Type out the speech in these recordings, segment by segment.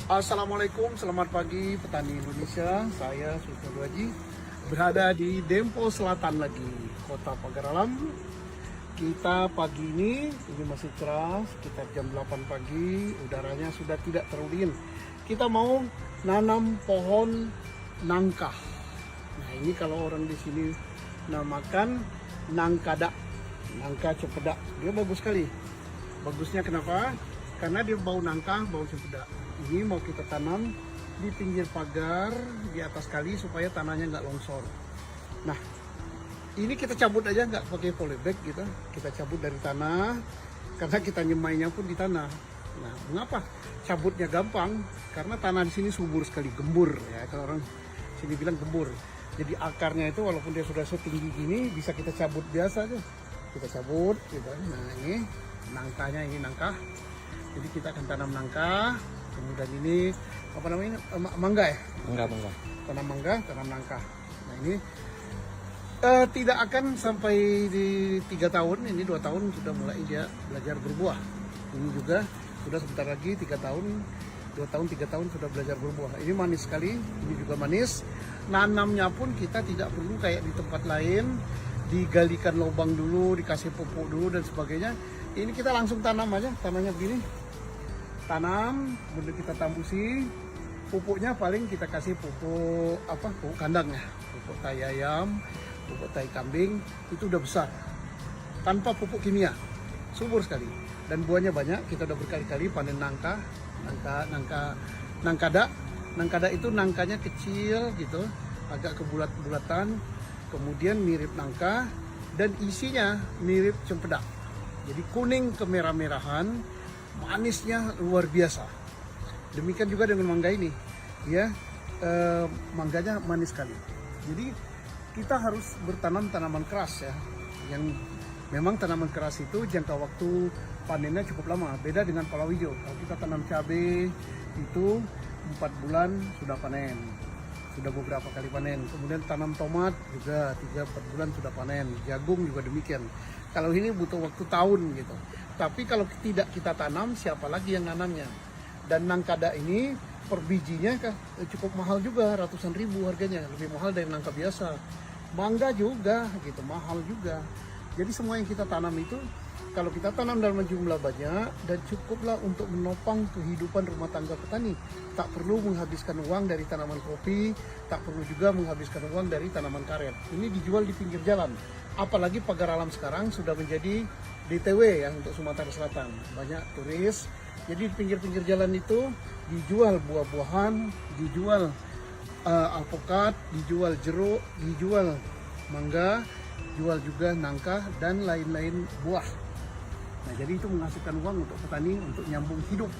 Assalamualaikum, selamat pagi petani Indonesia. Saya Sultan Haji berada di Dempo Selatan lagi, Kota Pagar Alam. Kita pagi ini masih cerah, sekitar jam 8 pagi, udaranya sudah tidak terlalu dingin. Kita mau nanam pohon nangka. Nah, ini kalau orang di sini namakan nangkada, nangka cempedak. Dia bagus sekali. Bagusnya kenapa? Karena dia bau nangka, bau cempedak. Ini mau kita tanam di pinggir pagar di atas kali supaya tanahnya nggak longsor. Nah, ini kita cabut aja, nggak pakai polybag gitu. Kita cabut dari tanah karena kita nyemainya pun di tanah. Nah, mengapa cabutnya gampang? Karena tanah di sini subur sekali, gembur ya. Kalau orang sini bilang gembur. Jadi akarnya itu walaupun dia sudah setinggi gini bisa kita cabut biasa aja. Kita cabut gitu. Nah, ini nangkanya, ini nangka. Jadi kita akan tanam nangka. Kemudian ini apa namanya, mangga ya? Mangga. Tanam mangga, tanam nangka. Nah ini tidak akan sampai di 3 tahun, ini 2 tahun sudah mulai dia belajar berbuah. Ini juga sudah sebentar lagi 3 tahun, 2 tahun, 3 tahun sudah belajar berbuah. Ini manis sekali, ini juga manis. Nanamnya pun kita tidak perlu kayak di tempat lain, digalikan lubang dulu, dikasih pupuk dulu dan sebagainya. Ini kita langsung tanam aja, tanahnya begini. Tanam, kemudian kita tambusi. Pupuknya paling kita kasih pupuk pupuk kandang ya, pupuk tai ayam, pupuk tai kambing, itu udah besar tanpa pupuk kimia, subur sekali dan buahnya banyak. Kita udah berkali-kali panen nangkada itu nangkanya kecil gitu, agak kebulat-bulatan, kemudian mirip nangka dan isinya mirip cempedak, jadi kuning kemerah-merahan, manisnya luar biasa. Demikian juga dengan mangga ini, ya, mangganya manis sekali. Jadi kita harus bertanam tanaman keras ya, yang memang tanaman keras itu jangka waktu panennya cukup lama. Beda dengan palawija. Kalau kita tanam cabai itu 4 bulan sudah panen, sudah beberapa kali panen. Kemudian tanam tomat juga 3-4 bulan sudah panen. Jagung juga demikian. Kalau ini butuh waktu tahun gitu. Tapi kalau tidak kita tanam, siapa lagi yang nanamnya? Dan nangkada ini per bijinya cukup mahal juga, ratusan ribu harganya, lebih mahal dari nangka biasa. Mangga juga gitu, mahal juga. Jadi semua yang kita tanam itu, kalau kita tanam dalam jumlah banyak dan cukuplah untuk menopang kehidupan rumah tangga petani. Tak perlu menghabiskan uang dari tanaman kopi, tak perlu juga menghabiskan uang dari tanaman karet. Ini dijual di pinggir jalan. Apalagi Pagar Alam sekarang sudah menjadi DTW ya untuk Sumatera Selatan. Banyak turis. Jadi di pinggir-pinggir jalan itu dijual buah-buahan, dijual alpukat, dijual jeruk, dijual mangga, jual juga nangka dan lain-lain buah. Nah, jadi itu menghasilkan uang untuk petani untuk nyambung hidup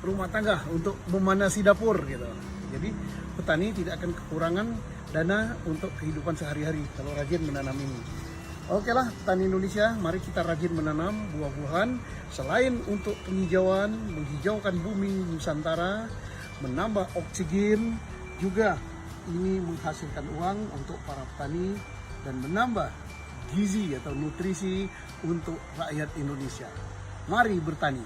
rumah tangga, untuk memanasi dapur gitu. Jadi petani tidak akan kekurangan dana untuk kehidupan sehari-hari kalau rajin menanam ini. Oke lah, petani Indonesia, mari kita rajin menanam buah-buahan. Selain untuk penghijauan, menghijaukan bumi Nusantara, menambah oksigen, juga ini menghasilkan uang untuk para petani dan menambah gizi atau nutrisi untuk rakyat Indonesia. Mari bertani.